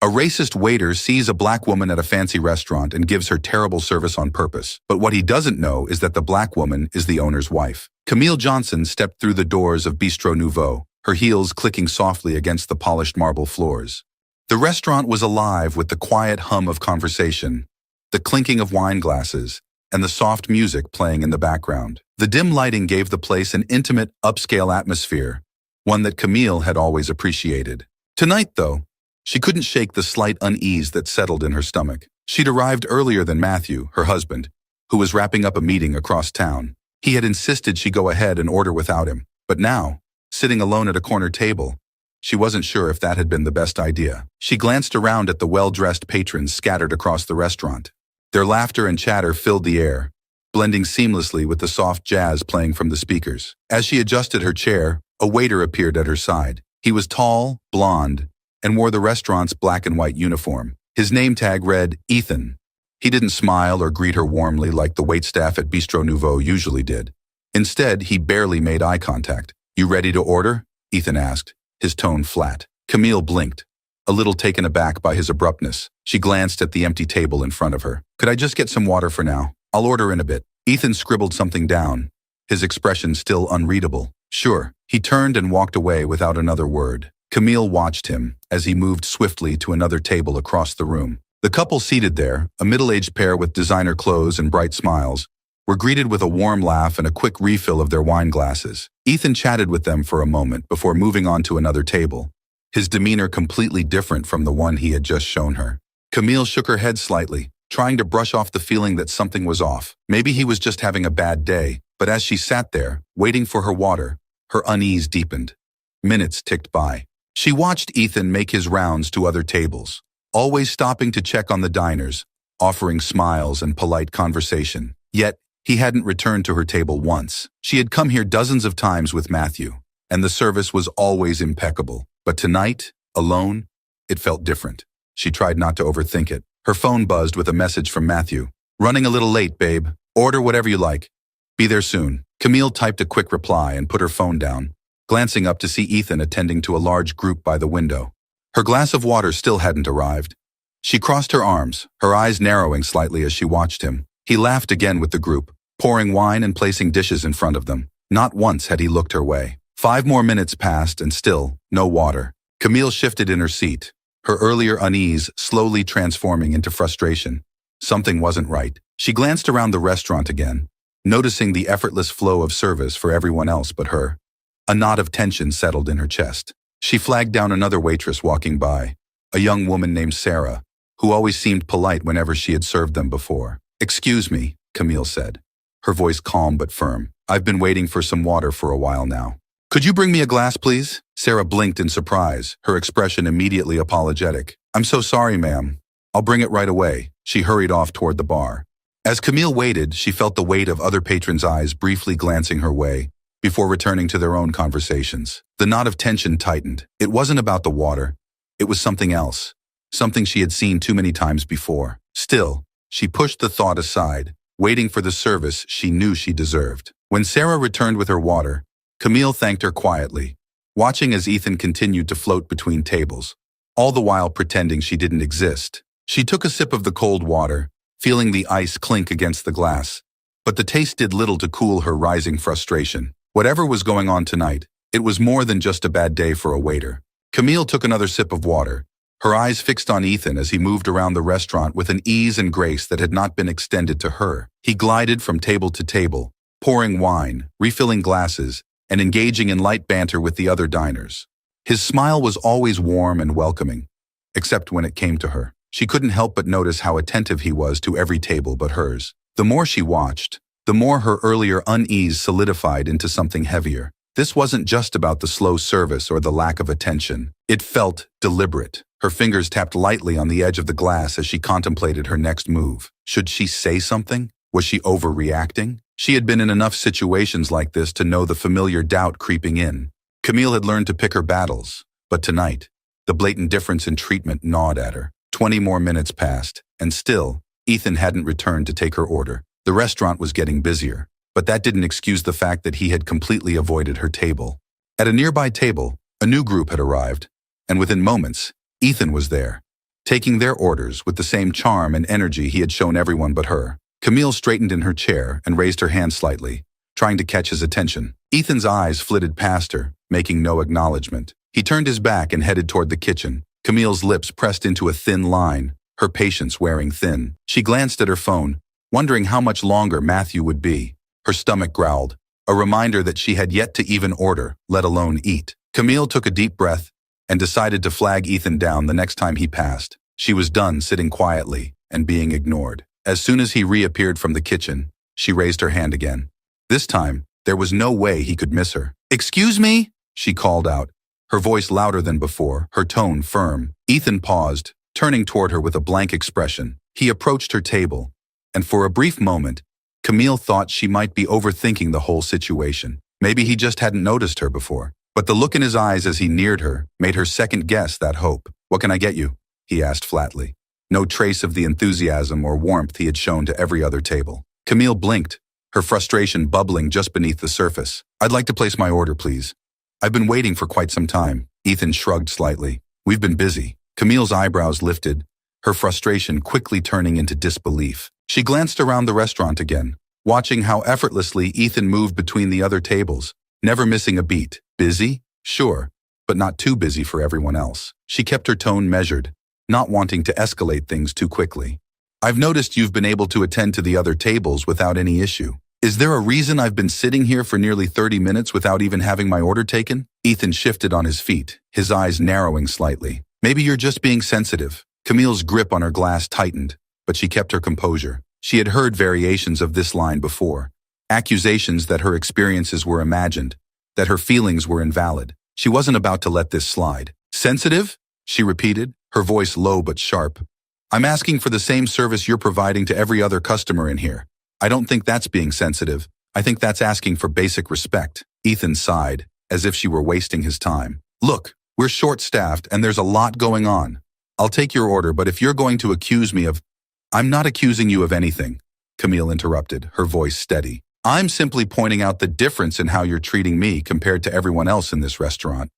A racist waiter sees a black woman at a fancy restaurant and gives her terrible service on purpose. But what he doesn't know is that the black woman is the owner's wife. Camille Johnson stepped through the doors of Bistro Nouveau, her heels clicking softly against the polished marble floors. The restaurant was alive with the quiet hum of conversation, the clinking of wine glasses, and the soft music playing in the background. The dim lighting gave the place an intimate, upscale atmosphere, one that Camille had always appreciated. Tonight, though, she couldn't shake the slight unease that settled in her stomach. She'd arrived earlier than Matthew, her husband, who was wrapping up a meeting across town. He had insisted she go ahead and order without him, but now, sitting alone at a corner table, she wasn't sure if that had been the best idea. She glanced around at the well-dressed patrons scattered across the restaurant. Their laughter and chatter filled the air, blending seamlessly with the soft jazz playing from the speakers. As she adjusted her chair, a waiter appeared at her side. He was tall, blonde, and wore the restaurant's black and white uniform. His name tag read Ethan. He didn't smile or greet her warmly like the waitstaff at Bistro Nouveau usually did. Instead, he barely made eye contact. "You ready to order?" Ethan asked, his tone flat. Camille blinked, a little taken aback by his abruptness. She glanced at the empty table in front of her. "Could I just get some water for now? I'll order in a bit." Ethan scribbled something down, his expression still unreadable. "Sure." He turned and walked away without another word. Camille watched him as he moved swiftly to another table across the room. The couple seated there, a middle-aged pair with designer clothes and bright smiles, were greeted with a warm laugh and a quick refill of their wine glasses. Ethan chatted with them for a moment before moving on to another table, his demeanor completely different from the one he had just shown her. Camille shook her head slightly, trying to brush off the feeling that something was off. Maybe he was just having a bad day, but as she sat there, waiting for her water, her unease deepened. Minutes ticked by. She watched Ethan make his rounds to other tables, always stopping to check on the diners, offering smiles and polite conversation. Yet, he hadn't returned to her table once. She had come here dozens of times with Matthew, and the service was always impeccable. But tonight, alone, it felt different. She tried not to overthink it. Her phone buzzed with a message from Matthew. "Running a little late, babe. Order whatever you like. Be there soon." Camille typed a quick reply and put her phone down, glancing up to see Ethan attending to a large group by the window. Her glass of water still hadn't arrived. She crossed her arms, her eyes narrowing slightly as she watched him. He laughed again with the group, pouring wine and placing dishes in front of them. Not once had he looked her way. 5 more minutes passed and still, no water. Camille shifted in her seat, her earlier unease slowly transforming into frustration. Something wasn't right. She glanced around the restaurant again, noticing the effortless flow of service for everyone else but her. A knot of tension settled in her chest. She flagged down another waitress walking by, a young woman named Sarah, who always seemed polite whenever she had served them before. "Excuse me," Camille said, her voice calm but firm. "I've been waiting for some water for a while now. Could you bring me a glass, please?" Sarah blinked in surprise, her expression immediately apologetic. "I'm so sorry, ma'am. I'll bring it right away." She hurried off toward the bar. As Camille waited, she felt the weight of other patrons' eyes briefly glancing her way, before returning to their own conversations. The knot of tension tightened. It wasn't about the water. It was something else, something she had seen too many times before. Still, she pushed the thought aside, waiting for the service she knew she deserved. When Sarah returned with her water, Camille thanked her quietly, watching as Ethan continued to float between tables, all the while pretending she didn't exist. She took a sip of the cold water, feeling the ice clink against the glass, but the taste did little to cool her rising frustration. Whatever was going on tonight, it was more than just a bad day for a waiter. Camille took another sip of water, her eyes fixed on Ethan as he moved around the restaurant with an ease and grace that had not been extended to her. He glided from table to table, pouring wine, refilling glasses, and engaging in light banter with the other diners. His smile was always warm and welcoming, except when it came to her. She couldn't help but notice how attentive he was to every table but hers. The more she watched, the more her earlier unease solidified into something heavier. This wasn't just about the slow service or the lack of attention. It felt deliberate. Her fingers tapped lightly on the edge of the glass as she contemplated her next move. Should she say something? Was she overreacting? She had been in enough situations like this to know the familiar doubt creeping in. Camille had learned to pick her battles, but tonight, the blatant difference in treatment gnawed at her. 20 more minutes passed, and still, Ethan hadn't returned to take her order. The restaurant was getting busier, but that didn't excuse the fact that he had completely avoided her table. At a nearby table, a new group had arrived, and within moments, Ethan was there, taking their orders with the same charm and energy he had shown everyone but her. Camille straightened in her chair and raised her hand slightly, trying to catch his attention. Ethan's eyes flitted past her, making no acknowledgement. He turned his back and headed toward the kitchen. Camille's lips pressed into a thin line, her patience wearing thin. She glanced at her phone, wondering how much longer Matthew would be. Her stomach growled, a reminder that she had yet to even order, let alone eat. Camille took a deep breath and decided to flag Ethan down the next time he passed. She was done sitting quietly and being ignored. As soon as he reappeared from the kitchen, she raised her hand again. This time, there was no way he could miss her. "Excuse me?" she called out, her voice louder than before, her tone firm. Ethan paused, turning toward her with a blank expression. He approached her table, and for a brief moment, Camille thought she might be overthinking the whole situation. Maybe he just hadn't noticed her before. But the look in his eyes as he neared her made her second-guess that hope. "What can I get you?" he asked flatly. No trace of the enthusiasm or warmth he had shown to every other table. Camille blinked, her frustration bubbling just beneath the surface. "I'd like to place my order, please. I've been waiting for quite some time." Ethan shrugged slightly. "We've been busy." Camille's eyebrows lifted, her frustration quickly turning into disbelief. She glanced around the restaurant again, watching how effortlessly Ethan moved between the other tables, never missing a beat. Busy? Sure, but not too busy for everyone else. She kept her tone measured, not wanting to escalate things too quickly. "I've noticed you've been able to attend to the other tables without any issue. Is there a reason I've been sitting here for nearly 30 minutes without even having my order taken?" Ethan shifted on his feet, his eyes narrowing slightly. "Maybe you're just being sensitive." Camille's grip on her glass tightened, but she kept her composure. She had heard variations of this line before, accusations that her experiences were imagined, that her feelings were invalid. She wasn't about to let this slide. "Sensitive?" she repeated, her voice low but sharp. "I'm asking for the same service you're providing to every other customer in here. I don't think that's being sensitive. I think that's asking for basic respect." Ethan sighed, as if she were wasting his time. "Look, we're short-staffed and there's a lot going on. I'll take your order, but if you're going to accuse me of—" "I'm not accusing you of anything," Camille interrupted, her voice steady. "I'm simply pointing out the difference in how you're treating me compared to everyone else in this restaurant.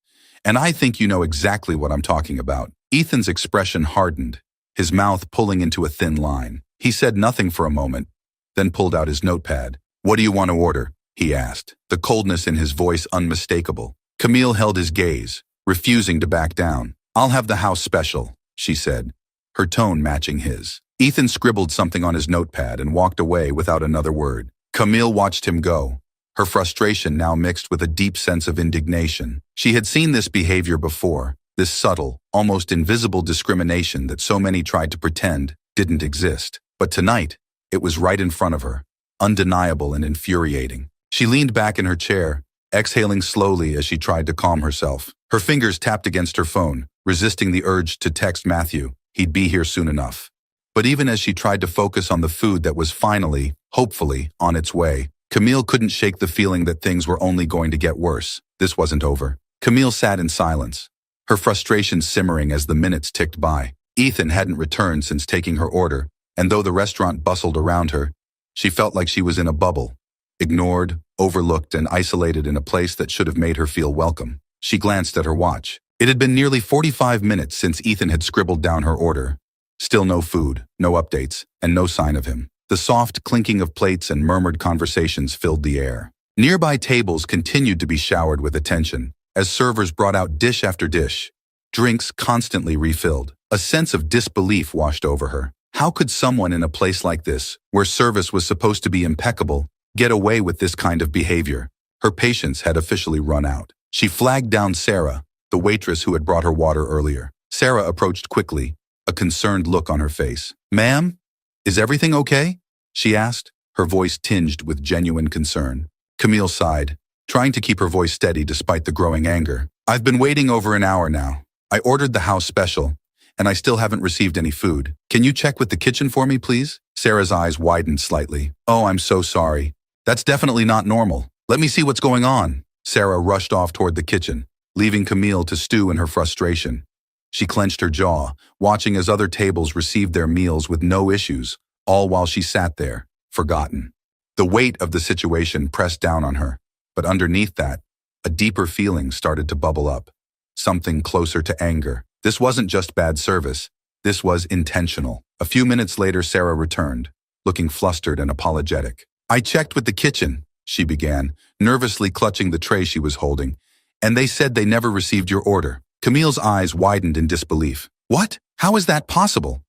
And I think you know exactly what I'm talking about." Ethan's expression hardened, his mouth pulling into a thin line. He said nothing for a moment, then pulled out his notepad. "What do you want to order?" he asked, the coldness in his voice unmistakable. Camille held his gaze, refusing to back down. "I'll have the house special," she said, her tone matching his. Ethan scribbled something on his notepad and walked away without another word. Camille watched him go, her frustration now mixed with a deep sense of indignation. She had seen this behavior before, this subtle, almost invisible discrimination that so many tried to pretend didn't exist. But tonight, it was right in front of her, undeniable and infuriating. She leaned back in her chair, exhaling slowly as she tried to calm herself. Her fingers tapped against her phone, resisting the urge to text Matthew. He'd be here soon enough. But even as she tried to focus on the food that was finally, hopefully, on its way, Camille couldn't shake the feeling that things were only going to get worse. This wasn't over. Camille sat in silence, her frustration simmering as the minutes ticked by. Ethan hadn't returned since taking her order, and though the restaurant bustled around her, she felt like she was in a bubble, ignored, overlooked, and isolated in a place that should have made her feel welcome. She glanced at her watch. It had been nearly 45 minutes since Ethan had scribbled down her order. Still no food, no updates, and no sign of him. The soft clinking of plates and murmured conversations filled the air. Nearby tables continued to be showered with attention, as servers brought out dish after dish, drinks constantly refilled. A sense of disbelief washed over her. How could someone in a place like this, where service was supposed to be impeccable, get away with this kind of behavior? Her patience had officially run out. She flagged down Sarah, the waitress who had brought her water earlier. Sarah approached quickly, a concerned look on her face. "Ma'am, is everything okay?" she asked, her voice tinged with genuine concern. Camille sighed, trying to keep her voice steady despite the growing anger. "I've been waiting over an hour now. I ordered the house special, and I still haven't received any food. Can you check with the kitchen for me, please?" Sarah's eyes widened slightly. "Oh, I'm so sorry. That's definitely not normal. Let me see what's going on." Sarah rushed off toward the kitchen, leaving Camille to stew in her frustration. She clenched her jaw, watching as other tables received their meals with no issues, all while she sat there, forgotten. The weight of the situation pressed down on her, but underneath that, a deeper feeling started to bubble up, something closer to anger. This wasn't just bad service, This was intentional. A few minutes later, Sarah returned, looking flustered and apologetic. "I checked with the kitchen," she began, nervously clutching the tray she was holding, "and they said they never received your order." Camille's eyes widened in disbelief. "What? How is that possible?"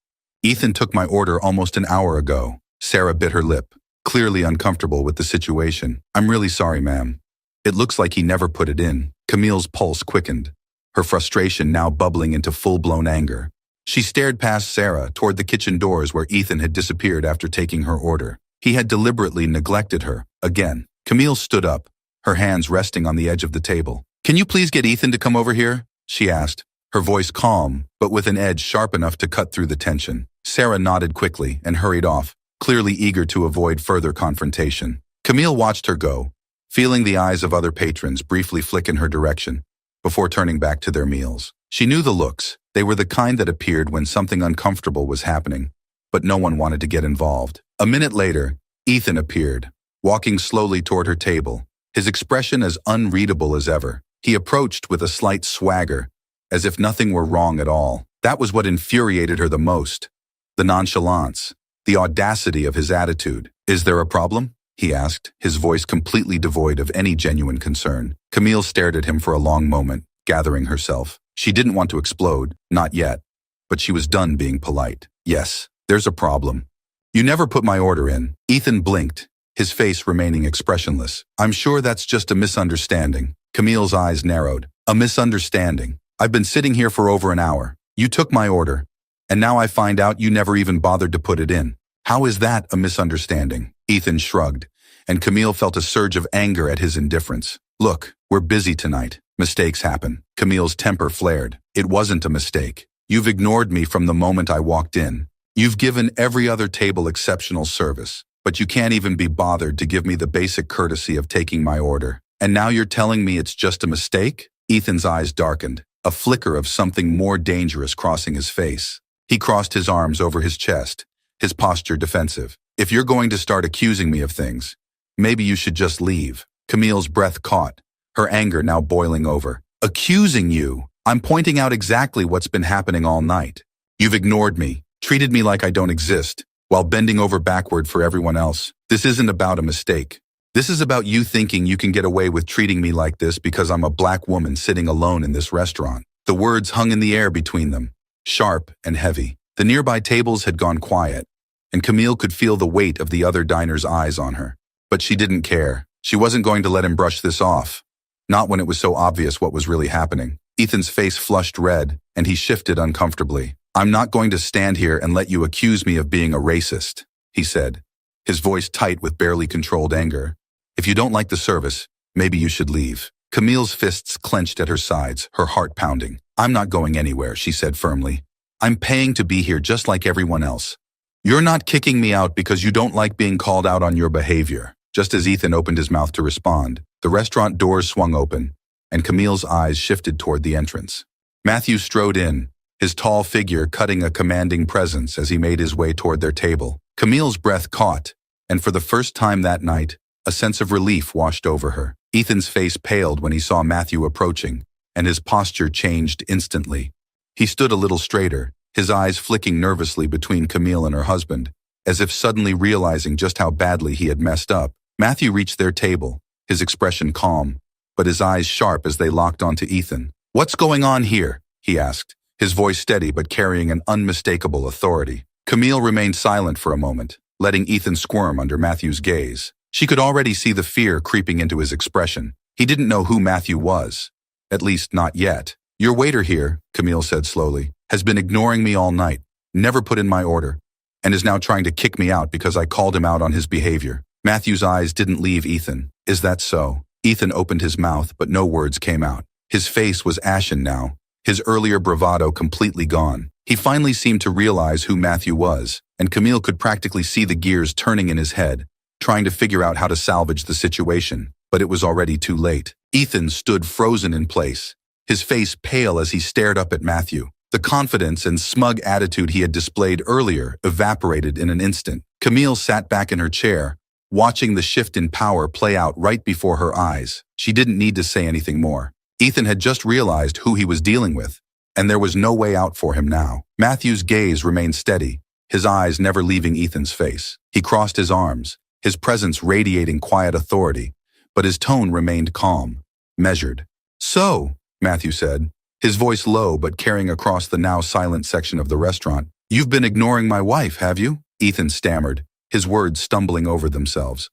"Ethan took my order almost an hour ago." Sarah bit her lip, clearly uncomfortable with the situation. "I'm really sorry, ma'am. It looks like he never put it in." Camille's pulse quickened, her frustration now bubbling into full-blown anger. She stared past Sarah toward the kitchen doors where Ethan had disappeared after taking her order. He had deliberately neglected her, again. Camille stood up, her hands resting on the edge of the table. "Can you please get Ethan to come over here?" she asked, her voice calm, but with an edge sharp enough to cut through the tension. Sarah nodded quickly and hurried off, clearly eager to avoid further confrontation. Camille watched her go, feeling the eyes of other patrons briefly flick in her direction, before turning back to their meals. She knew the looks. They were the kind that appeared when something uncomfortable was happening, but no one wanted to get involved. A minute later, Ethan appeared, walking slowly toward her table, his expression as unreadable as ever. He approached with a slight swagger, as if nothing were wrong at all. That was what infuriated her the most. The nonchalance, the audacity of his attitude. "Is there a problem?" he asked, his voice completely devoid of any genuine concern. Camille stared at him for a long moment, gathering herself. She didn't want to explode, not yet, but she was done being polite. "Yes, there's a problem. You never put my order in." Ethan blinked, his face remaining expressionless. "I'm sure that's just a misunderstanding." Camille's eyes narrowed. "A misunderstanding? I've been sitting here for over an hour. You took my order, and now I find out you never even bothered to put it in. How is that a misunderstanding?" Ethan shrugged, and Camille felt a surge of anger at his indifference. "Look, we're busy tonight. Mistakes happen." Camille's temper flared. "It wasn't a mistake. You've ignored me from the moment I walked in. You've given every other table exceptional service, but you can't even be bothered to give me the basic courtesy of taking my order. And now you're telling me it's just a mistake?" Ethan's eyes darkened, a flicker of something more dangerous crossing his face. He crossed his arms over his chest, his posture defensive. "If you're going to start accusing me of things, maybe you should just leave." Camille's breath caught, her anger now boiling over. "Accusing you? I'm pointing out exactly what's been happening all night. You've ignored me, treated me like I don't exist, while bending over backward for everyone else. This isn't about a mistake. This is about you thinking you can get away with treating me like this because I'm a black woman sitting alone in this restaurant." The words hung in the air between them, sharp and heavy. The nearby tables had gone quiet, and Camille could feel the weight of the other diners' eyes on her. But she didn't care. She wasn't going to let him brush this off. Not when it was so obvious what was really happening. Ethan's face flushed red, and he shifted uncomfortably. "I'm not going to stand here and let you accuse me of being a racist," he said, his voice tight with barely controlled anger. "If you don't like the service, maybe you should leave." Camille's fists clenched at her sides, her heart pounding. "I'm not going anywhere," she said firmly. "I'm paying to be here just like everyone else. You're not kicking me out because you don't like being called out on your behavior." Just as Ethan opened his mouth to respond, the restaurant doors swung open, and Camille's eyes shifted toward the entrance. Matthew strode in, his tall figure cutting a commanding presence as he made his way toward their table. Camille's breath caught, and for the first time that night, a sense of relief washed over her. Ethan's face paled when he saw Matthew approaching, and his posture changed instantly. He stood a little straighter, his eyes flicking nervously between Camille and her husband, as if suddenly realizing just how badly he had messed up. Matthew reached their table, his expression calm, but his eyes sharp as they locked onto Ethan. "What's going on here?" he asked, his voice steady but carrying an unmistakable authority. Camille remained silent for a moment, letting Ethan squirm under Matthew's gaze. She could already see the fear creeping into his expression. He didn't know who Matthew was. At least, not yet. "Your waiter here," Camille said slowly, "has been ignoring me all night, never put in my order, and is now trying to kick me out because I called him out on his behavior." Matthew's eyes didn't leave Ethan. "Is that so?" Ethan opened his mouth, but no words came out. His face was ashen now, his earlier bravado completely gone. He finally seemed to realize who Matthew was, and Camille could practically see the gears turning in his head, trying to figure out how to salvage the situation, but it was already too late. Ethan stood frozen in place, his face pale as he stared up at Matthew. The confidence and smug attitude he had displayed earlier evaporated in an instant. Camille sat back in her chair, watching the shift in power play out right before her eyes. She didn't need to say anything more. Ethan had just realized who he was dealing with, and there was no way out for him now. Matthew's gaze remained steady, his eyes never leaving Ethan's face. He crossed his arms, his presence radiating quiet authority, but his tone remained calm, measured. "So," Matthew said, his voice low but carrying across the now silent section of the restaurant, "you've been ignoring my wife, have you?" Ethan stammered, his words stumbling over themselves.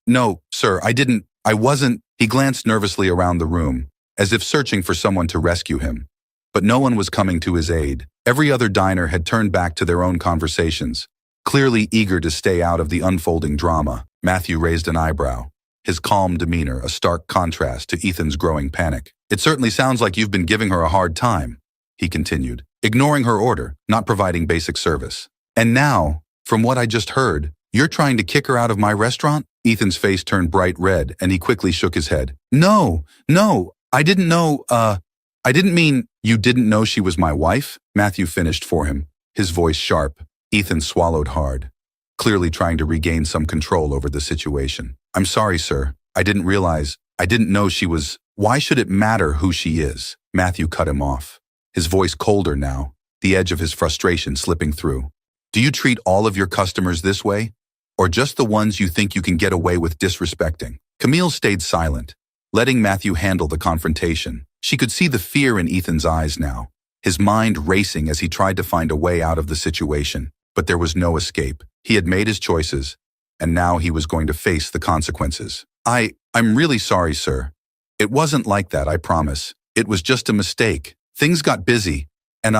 No, sir, I wasn't." He glanced nervously around the room, as if searching for someone to rescue him. But no one was coming to his aid. Every other diner had turned back to their own conversations, clearly eager to stay out of the unfolding drama. Matthew raised an eyebrow, his calm demeanor a stark contrast to Ethan's growing panic. "It certainly sounds like you've been giving her a hard time," he continued, "ignoring her order, not providing basic service. And now, from what I just heard, you're trying to kick her out of my restaurant?" Ethan's face turned bright red, and he quickly shook his head. No, I didn't know, I didn't mean." "You didn't know she was my wife?" Matthew finished for him, his voice sharp. Ethan swallowed hard, clearly trying to regain some control over the situation. "I'm sorry, sir. I didn't know she was—" "Why should it matter who she is?" Matthew cut him off, his voice colder now, the edge of his frustration slipping through. "Do you treat all of your customers this way? Or just the ones you think you can get away with disrespecting?" Camille stayed silent, letting Matthew handle the confrontation. She could see the fear in Ethan's eyes now, his mind racing as he tried to find a way out of the situation. But there was no escape. He had made his choices, and now he was going to face the consequences. I'm really sorry, sir. It wasn't like that, I promise. It was just a mistake. Things got busy, and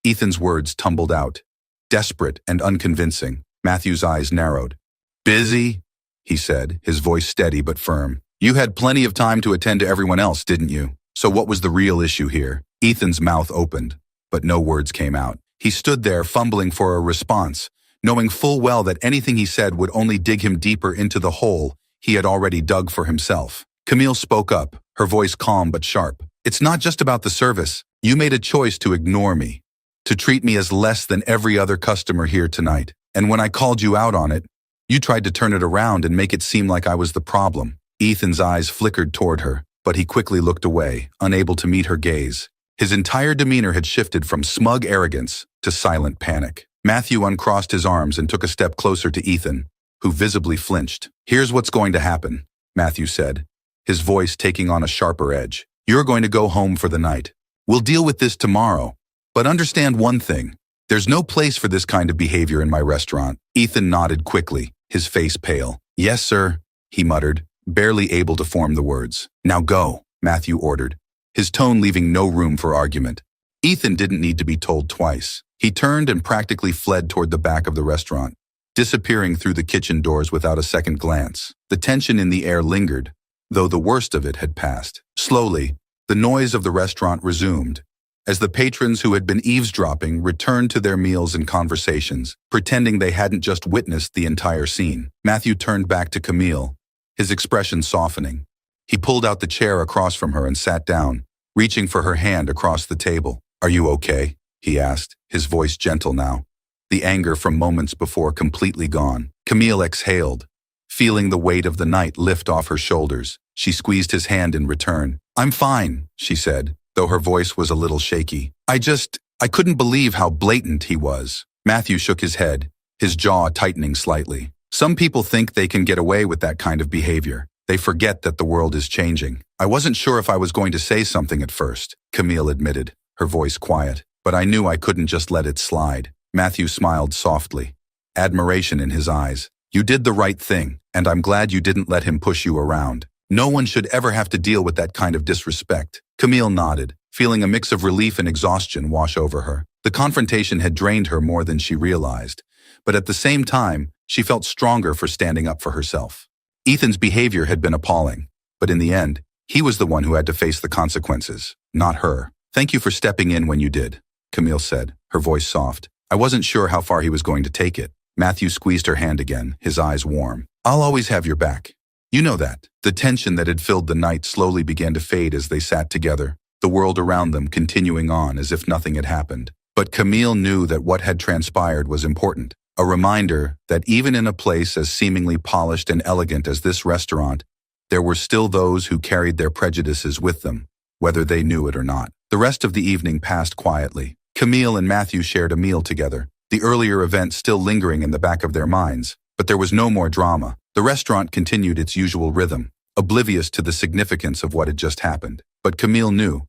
Ethan's words tumbled out, desperate and unconvincing. Matthew's eyes narrowed. "Busy?" he said, his voice steady but firm. "You had plenty of time to attend to everyone else, didn't you? So what was the real issue here?" Ethan's mouth opened, but no words came out. He stood there fumbling for a response, knowing full well that anything he said would only dig him deeper into the hole he had already dug for himself. Camille spoke up, her voice calm but sharp. "It's not just about the service. You made a choice to ignore me, to treat me as less than every other customer here tonight. And when I called you out on it, you tried to turn it around and make it seem like I was the problem." Ethan's eyes flickered toward her, but he quickly looked away, unable to meet her gaze. His entire demeanor had shifted from smug arrogance to silent panic. Matthew uncrossed his arms and took a step closer to Ethan, who visibly flinched. "Here's what's going to happen," Matthew said, his voice taking on a sharper edge. "You're going to go home for the night. We'll deal with this tomorrow. But understand one thing. There's no place for this kind of behavior in my restaurant." Ethan nodded quickly, his face pale. "Yes, sir," he muttered, barely able to form the words. "Now go," Matthew ordered, his tone leaving no room for argument. Ethan didn't need to be told twice. He turned and practically fled toward the back of the restaurant, disappearing through the kitchen doors without a second glance. The tension in the air lingered, though the worst of it had passed. Slowly, the noise of the restaurant resumed, as the patrons who had been eavesdropping returned to their meals and conversations, pretending they hadn't just witnessed the entire scene. Matthew turned back to Camille, his expression softening. He pulled out the chair across from her and sat down, reaching for her hand across the table. "Are you okay?" he asked, his voice gentle now, the anger from moments before completely gone. Camille exhaled, feeling the weight of the night lift off her shoulders. She squeezed his hand in return. "I'm fine," she said, though her voice was a little shaky. I couldn't believe how blatant he was." Matthew shook his head, his jaw tightening slightly. "Some people think they can get away with that kind of behavior. They forget that the world is changing." "I wasn't sure if I was going to say something at first," Camille admitted, her voice quiet. "But I knew I couldn't just let it slide." Matthew smiled softly, admiration in his eyes. "You did the right thing, and I'm glad you didn't let him push you around. No one should ever have to deal with that kind of disrespect." Camille nodded, feeling a mix of relief and exhaustion wash over her. The confrontation had drained her more than she realized, but at the same time, she felt stronger for standing up for herself. Ethan's behavior had been appalling, but in the end, he was the one who had to face the consequences, not her. "Thank you for stepping in when you did," Camille said, her voice soft. "I wasn't sure how far he was going to take it." Matthew squeezed her hand again, his eyes warm. "I'll always have your back. You know that." The tension that had filled the night slowly began to fade as they sat together, the world around them continuing on as if nothing had happened. But Camille knew that what had transpired was important, a reminder that even in a place as seemingly polished and elegant as this restaurant, there were still those who carried their prejudices with them, whether they knew it or not. The rest of the evening passed quietly. Camille and Matthew shared a meal together, the earlier event still lingering in the back of their minds. But there was no more drama. The restaurant continued its usual rhythm, oblivious to the significance of what had just happened. But Camille knew,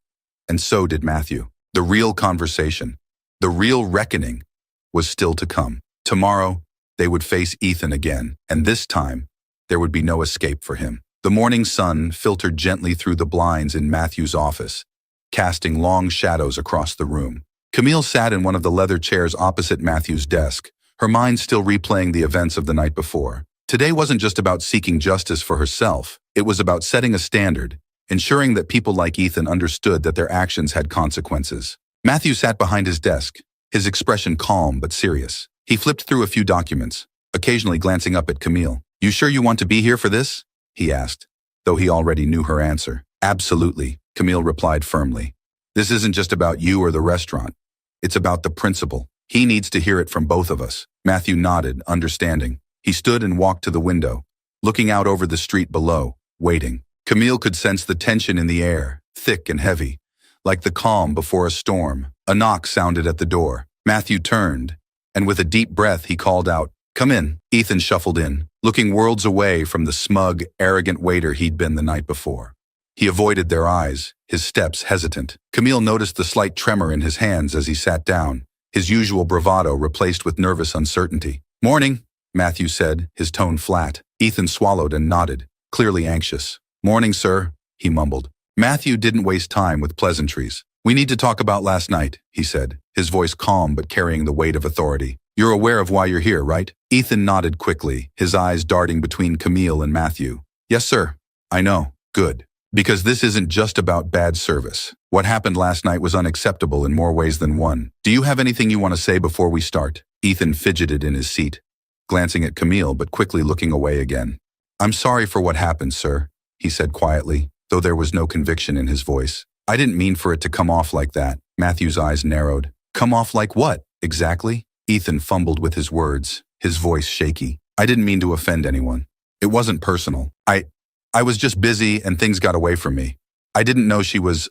and so did Matthew. The real conversation, the real reckoning, was still to come. Tomorrow, they would face Ethan again, and this time, there would be no escape for him. The morning sun filtered gently through the blinds in Matthew's office, casting long shadows across the room. Camille sat in one of the leather chairs opposite Matthew's desk, her mind still replaying the events of the night before. Today wasn't just about seeking justice for herself, it was about setting a standard, ensuring that people like Ethan understood that their actions had consequences. Matthew sat behind his desk, his expression calm but serious. He flipped through a few documents, occasionally glancing up at Camille. "You sure you want to be here for this?" he asked, though he already knew her answer. "Absolutely," Camille replied firmly. "This isn't just about you or the restaurant. It's about the principal. He needs to hear it from both of us." Matthew nodded, understanding. He stood and walked to the window, looking out over the street below, waiting. Camille could sense the tension in the air, thick and heavy, like the calm before a storm. A knock sounded at the door. Matthew turned, and with a deep breath he called out, "Come in." Ethan shuffled in, looking worlds away from the smug, arrogant waiter he'd been the night before. He avoided their eyes, his steps hesitant. Camille noticed the slight tremor in his hands as he sat down, his usual bravado replaced with nervous uncertainty. "Morning," Matthew said, his tone flat. Ethan swallowed and nodded, clearly anxious. "Morning, sir," he mumbled. Matthew didn't waste time with pleasantries. "We need to talk about last night," he said, his voice calm but carrying the weight of authority. "You're aware of why you're here, right?" Ethan nodded quickly, his eyes darting between Camille and Matthew. "Yes, sir. I know. Good. Because this isn't just about bad service. What happened last night was unacceptable in more ways than one. Do you have anything you want to say before we start?" Ethan fidgeted in his seat, glancing at Camille but quickly looking away again. "I'm sorry for what happened, sir," he said quietly, though there was no conviction in his voice. "I didn't mean for it to come off like that." Matthew's eyes narrowed. "Come off like what, exactly?" Ethan fumbled with his words, his voice shaky. "I didn't mean to offend anyone. It wasn't personal. I was just busy and things got away from me. I didn't know she was,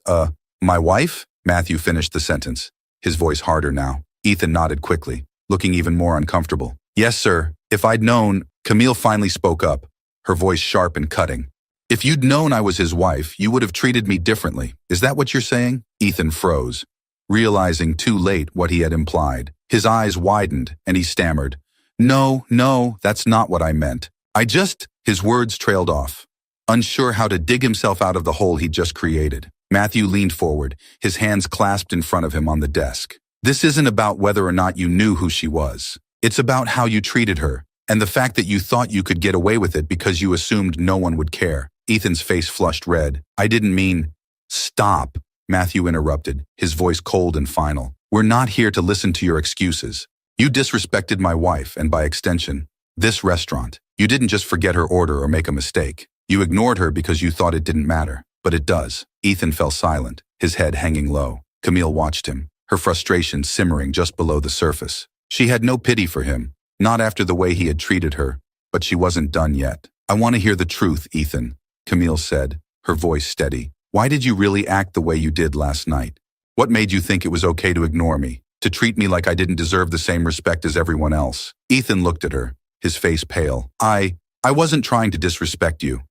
my wife?" Matthew finished the sentence, his voice harder now. Ethan nodded quickly, looking even more uncomfortable. "Yes, sir. If I'd known..." Camille finally spoke up, her voice sharp and cutting. "If you'd known I was his wife, you would have treated me differently. Is that what you're saying?" Ethan froze, realizing too late what he had implied. His eyes widened, and he stammered, No, that's not what I meant. His words trailed off, unsure how to dig himself out of the hole he'd just created. Matthew leaned forward, his hands clasped in front of him on the desk. "This isn't about whether or not you knew who she was. It's about how you treated her, and the fact that you thought you could get away with it because you assumed no one would care." Ethan's face flushed red. "I didn't mean..." "Stop," Matthew interrupted, his voice cold and final. "We're not here to listen to your excuses. You disrespected my wife and, by extension, this restaurant. You didn't just forget her order or make a mistake. You ignored her because you thought it didn't matter. But it does." Ethan fell silent, his head hanging low. Camille watched him, her frustration simmering just below the surface. She had no pity for him, not after the way he had treated her, but she wasn't done yet. "I want to hear the truth, Ethan," Camille said, her voice steady. "Why did you really act the way you did last night? What made you think it was okay to ignore me, to treat me like I didn't deserve the same respect as everyone else?" Ethan looked at her, his face pale. I wasn't trying to disrespect you.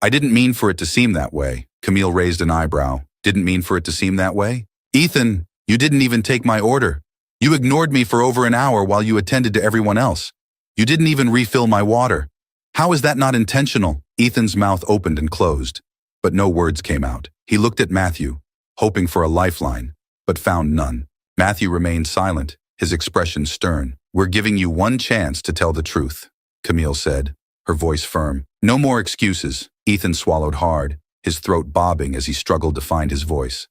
I didn't mean for it to seem that way." Camille raised an eyebrow. "Didn't mean for it to seem that way?" "Ethan, you didn't even take my order. You ignored me for over an hour while you attended to everyone else. You didn't even refill my water. How is that not intentional?" Ethan's mouth opened and closed, but no words came out. He looked at Matthew, hoping for a lifeline, but found none. Matthew remained silent, his expression stern. "We're giving you one chance to tell the truth," Camille said, her voice firm. "No more excuses." Ethan swallowed hard, his throat bobbing as he struggled to find his voice.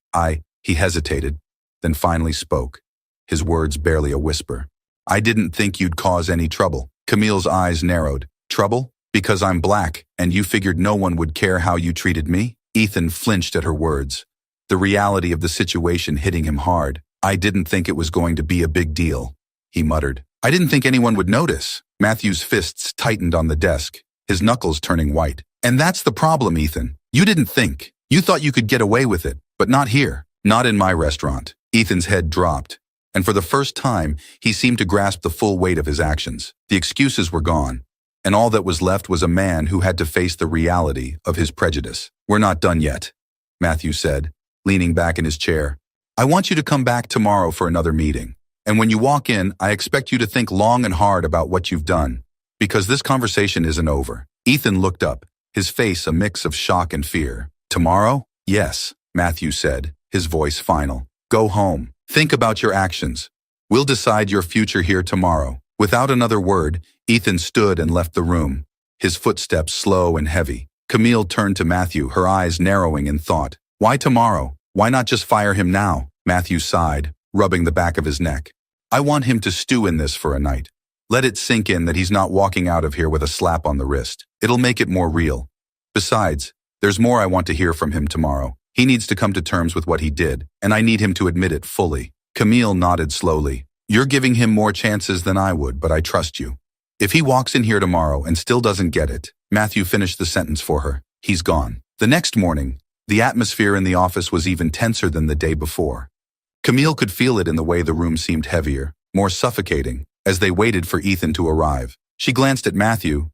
He hesitated, then finally spoke, his words barely a whisper. "I didn't think you'd cause any trouble." Camille's eyes narrowed. "Trouble? Because I'm black, and you figured no one would care how you treated me?" Ethan flinched at her words, the reality of the situation hitting him hard. "I didn't think it was going to be a big deal," he muttered. "I didn't think anyone would notice." Matthew's fists tightened on the desk, his knuckles turning white. "And that's the problem, Ethan. You didn't think. You thought you could get away with it, but not here. Not in my restaurant. Ethan's head dropped, and for the first time, he seemed to grasp the full weight of his actions. The excuses were gone, and all that was left was a man who had to face the reality of his prejudice. We're not done yet, Matthew said, leaning back in his chair. I want you to come back tomorrow for another meeting. And when you walk in, I expect you to think long and hard about what you've done, because this conversation isn't over. Ethan looked up, his face a mix of shock and fear. Tomorrow? Yes, Matthew said, his voice final. Go home. Think about your actions. We'll decide your future here tomorrow. Without another word, Ethan stood and left the room, his footsteps slow and heavy. Camille turned to Matthew, her eyes narrowing in thought. Why tomorrow? Why not just fire him now? Matthew sighed, rubbing the back of his neck. I want him to stew in this for a night. Let it sink in that he's not walking out of here with a slap on the wrist. It'll make it more real. Besides, there's more I want to hear from him tomorrow. He needs to come to terms with what he did, and I need him to admit it fully. Camille nodded slowly. You're giving him more chances than I would, but I trust you. If he walks in here tomorrow and still doesn't get it, Matthew finished the sentence for her. He's gone. The next morning, the atmosphere in the office was even tenser than the day before. Camille could feel it in the way the room seemed heavier, more suffocating, as they waited for Ethan to arrive. She glanced at Matthew,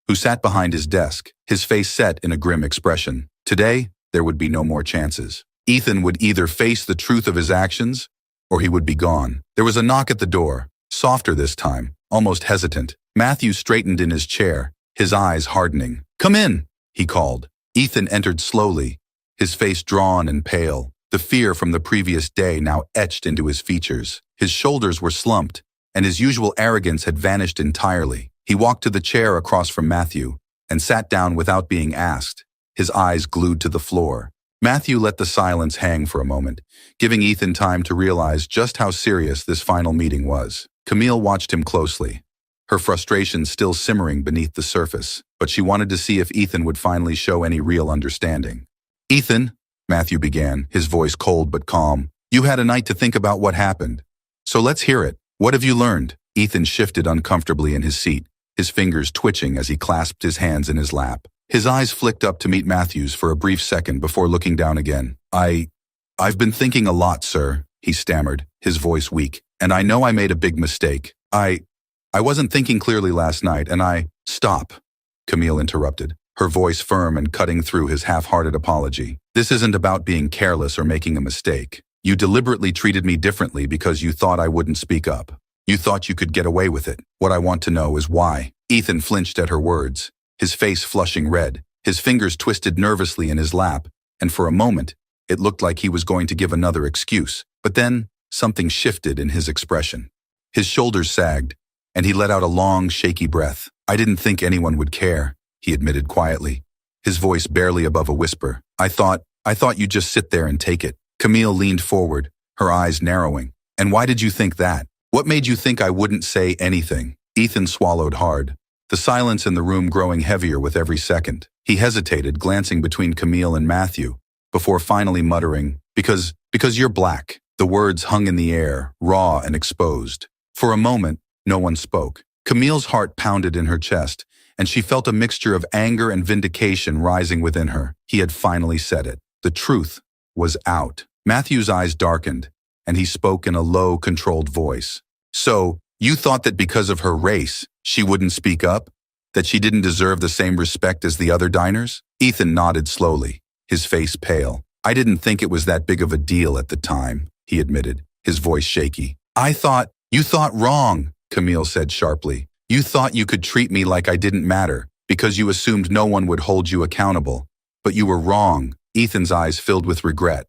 who sat behind his desk, his face set in a grim expression. Today, there would be no more chances. Ethan would either face the truth of his actions, or he would be gone. There was a knock at the door, softer this time, almost hesitant. Matthew straightened in his chair, his eyes hardening. Come in, he called. Ethan entered slowly, his face drawn and pale, the fear from the previous day now etched into his features. His shoulders were slumped, and his usual arrogance had vanished entirely. He walked to the chair across from Matthew and sat down without being asked, his eyes glued to the floor. Matthew let the silence hang for a moment, giving Ethan time to realize just how serious this final meeting was. Camille watched him closely, her frustration still simmering beneath the surface, but she wanted to see if Ethan would finally show any real understanding. Ethan, Matthew began, his voice cold but calm, you had a night to think about what happened. So let's hear it. What have you learned? Ethan shifted uncomfortably in his seat, his fingers twitching as he clasped his hands in his lap. His eyes flicked up to meet Matthew's for a brief second before looking down again. I've been thinking a lot, sir, he stammered, his voice weak, and I know I made a big mistake. I wasn't thinking clearly last night, and Stop, Camille interrupted, her voice firm and cutting through his half-hearted apology. This isn't about being careless or making a mistake. You deliberately treated me differently because you thought I wouldn't speak up. You thought you could get away with it. What I want to know is why. Ethan flinched at her words, his face flushing red, his fingers twisted nervously in his lap, and for a moment, it looked like he was going to give another excuse. But then, something shifted in his expression. His shoulders sagged, and he let out a long, shaky breath. I didn't think anyone would care, he admitted quietly, his voice barely above a whisper. I thought you'd just sit there and take it. Camille leaned forward, her eyes narrowing. And why did you think that? What made you think I wouldn't say anything? Ethan swallowed hard, the silence in the room growing heavier with every second. He hesitated, glancing between Camille and Matthew, before finally muttering, because you're black. The words hung in the air, raw and exposed. For a moment, no one spoke. Camille's heart pounded in her chest, and she felt a mixture of anger and vindication rising within her. He had finally said it. The truth was out. Matthew's eyes darkened, and he spoke in a low, controlled voice. So, you thought that because of her race, she wouldn't speak up? That she didn't deserve the same respect as the other diners? Ethan nodded slowly, his face pale. I didn't think it was that big of a deal at the time, he admitted, his voice shaky. You thought wrong, Camille said sharply. You thought you could treat me like I didn't matter, because you assumed no one would hold you accountable. But you were wrong. Ethan's eyes filled with regret,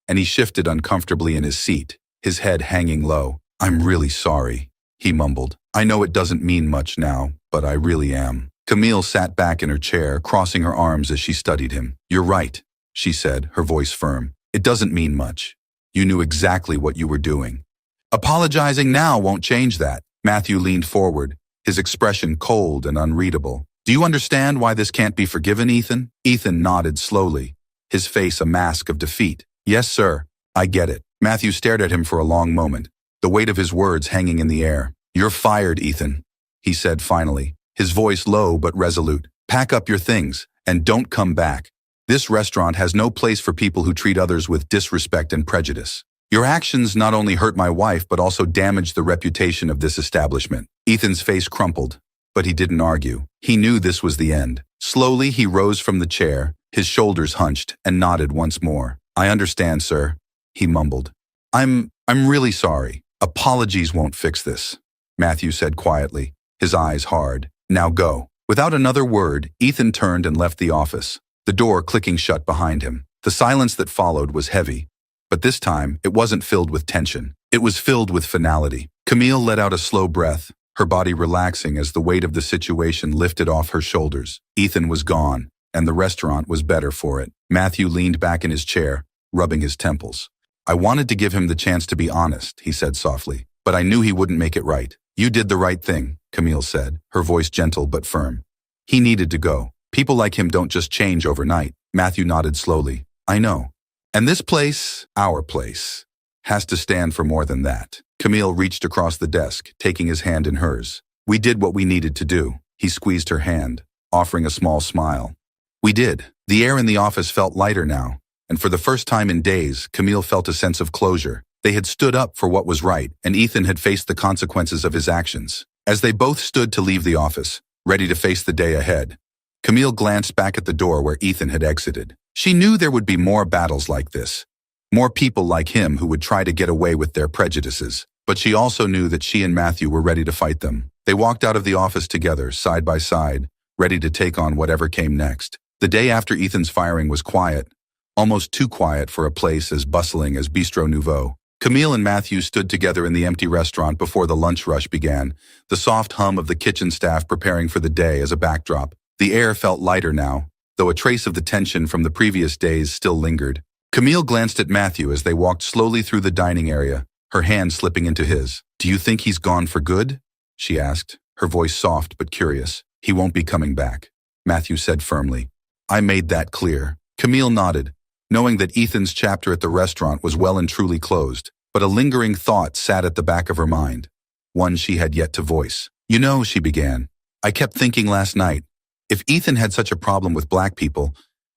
and he shifted uncomfortably in his seat, his head hanging low. I'm really sorry, he mumbled. I know it doesn't mean much now, but I really am. Camille sat back in her chair, crossing her arms as she studied him. You're right, she said, her voice firm. It doesn't mean much. You knew exactly what you were doing. Apologizing now won't change that. Matthew leaned forward, his expression cold and unreadable. Do you understand why this can't be forgiven, Ethan? Ethan nodded slowly, his face a mask of defeat. Yes, sir, I get it. Matthew stared at him for a long moment, the weight of his words hanging in the air. You're fired, Ethan, he said finally, his voice low but resolute. Pack up your things, and don't come back. This restaurant has no place for people who treat others with disrespect and prejudice. Your actions not only hurt my wife but also damage the reputation of this establishment. Ethan's face crumpled, but he didn't argue. He knew this was the end. Slowly, he rose from the chair, his shoulders hunched, and nodded once more. I understand, sir, he mumbled. I'm really sorry. Apologies won't fix this, Matthew said quietly, his eyes hard. Now go. Without another word, Ethan turned and left the office, the door clicking shut behind him. The silence that followed was heavy, but this time it wasn't filled with tension. It was filled with finality. Camille let out a slow breath, her body relaxing as the weight of the situation lifted off her shoulders. Ethan was gone, and the restaurant was better for it. Matthew leaned back in his chair, rubbing his temples. I wanted to give him the chance to be honest, he said softly, but I knew he wouldn't make it right. You did the right thing, Camille said, her voice gentle but firm. He needed to go. People like him don't just change overnight. Matthew nodded slowly. I know. And this place, our place, has to stand for more than that. Camille reached across the desk, taking his hand in hers. We did what we needed to do. He squeezed her hand, offering a small smile. We did. The air in the office felt lighter now, and for the first time in days, Camille felt a sense of closure. They had stood up for what was right, and Ethan had faced the consequences of his actions. As they both stood to leave the office, ready to face the day ahead, Camille glanced back at the door where Ethan had exited. She knew there would be more battles like this, more people like him who would try to get away with their prejudices. But she also knew that she and Matthew were ready to fight them. They walked out of the office together, side by side, ready to take on whatever came next. The day after Ethan's firing was quiet, almost too quiet for a place as bustling as Bistro Nouveau. Camille and Matthew stood together in the empty restaurant before the lunch rush began, the soft hum of the kitchen staff preparing for the day as a backdrop. The air felt lighter now, though a trace of the tension from the previous days still lingered. Camille glanced at Matthew as they walked slowly through the dining area, her hand slipping into his. Do you think he's gone for good? She asked, her voice soft but curious. He won't be coming back, Matthew said firmly. I made that clear. Camille nodded, knowing that Ethan's chapter at the restaurant was well and truly closed, but a lingering thought sat at the back of her mind, one she had yet to voice. You know, she began, I kept thinking last night, if Ethan had such a problem with black people,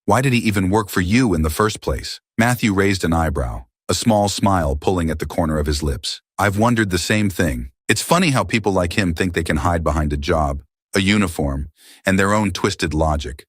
why did he even work for you in the first place? Matthew raised an eyebrow, a small smile pulling at the corner of his lips. I've wondered the same thing. It's funny how people like him think they can hide behind a job, a uniform, and their own twisted logic.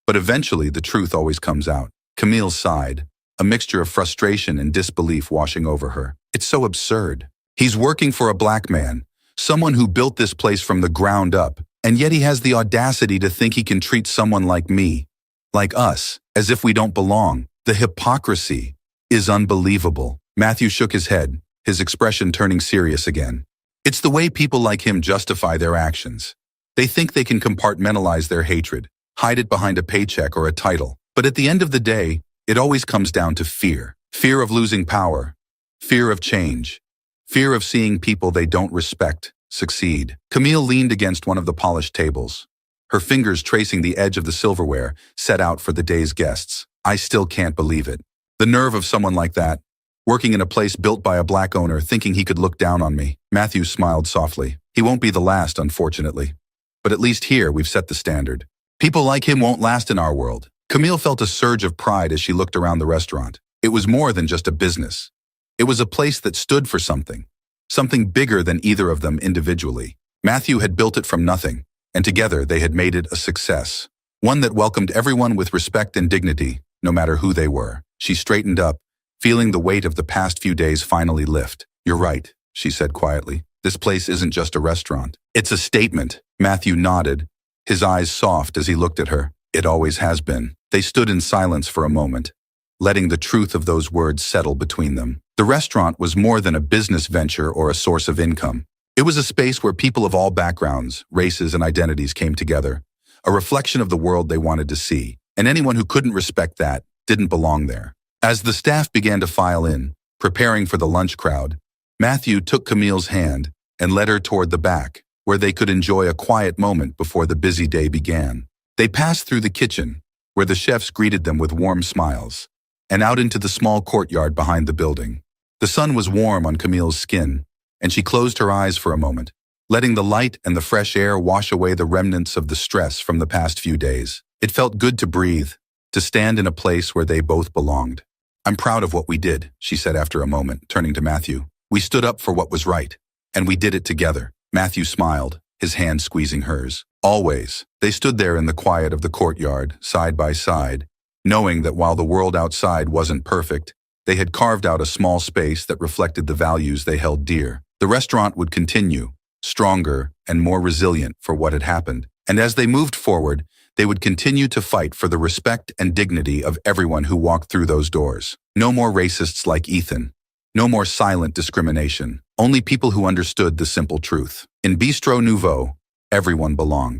But eventually the truth always comes out. Camille sighed, a mixture of frustration and disbelief washing over her. It's so absurd. He's working for a black man, someone who built this place from the ground up, and yet he has the audacity to think he can treat someone like me, like us, as if we don't belong. The hypocrisy is unbelievable. Matthew shook his head, his expression turning serious again. It's the way people like him justify their actions. They think they can compartmentalize their hatred, hide it behind a paycheck or a title. But at the end of the day, it always comes down to fear. Fear of losing power, fear of change, fear of seeing people they don't respect succeed. Camille leaned against one of the polished tables, her fingers tracing the edge of the silverware set out for the day's guests. I still can't believe it. The nerve of someone like that, working in a place built by a black owner, thinking he could look down on me. Matthew smiled softly. He won't be the last, unfortunately. But at least here we've set the standard. People like him won't last in our world. Camille felt a surge of pride as she looked around the restaurant. It was more than just a business. It was a place that stood for something bigger than either of them individually. Matthew had built it from nothing, and together they had made it a success. One that welcomed everyone with respect and dignity, no matter who they were. She straightened up, feeling the weight of the past few days finally lift. You're right, she said quietly. This place isn't just a restaurant. It's a statement. Matthew nodded, his eyes soft as he looked at her. It always has been. They stood in silence for a moment, letting the truth of those words settle between them. The restaurant was more than a business venture or a source of income. It was a space where people of all backgrounds, races, and identities came together, a reflection of the world they wanted to see, and anyone who couldn't respect that didn't belong there. As the staff began to file in, preparing for the lunch crowd, Matthew took Camille's hand and led her toward the back, where they could enjoy a quiet moment before the busy day began. They passed through the kitchen, where the chefs greeted them with warm smiles, and out into the small courtyard behind the building. The sun was warm on Camille's skin, and she closed her eyes for a moment, letting the light and the fresh air wash away the remnants of the stress from the past few days. It felt good to breathe, to stand in a place where they both belonged. "I'm proud of what we did," she said after a moment, turning to Matthew. "We stood up for what was right, and we did it together." Matthew smiled, his hand squeezing hers. Always, they stood there in the quiet of the courtyard, side by side, knowing that while the world outside wasn't perfect, they had carved out a small space that reflected the values they held dear. The restaurant would continue, stronger and more resilient for what had happened. And as they moved forward, they would continue to fight for the respect and dignity of everyone who walked through those doors. No more racists like Ethan. No more silent discrimination. Only people who understood the simple truth. In Bistro Nouveau, everyone belonged.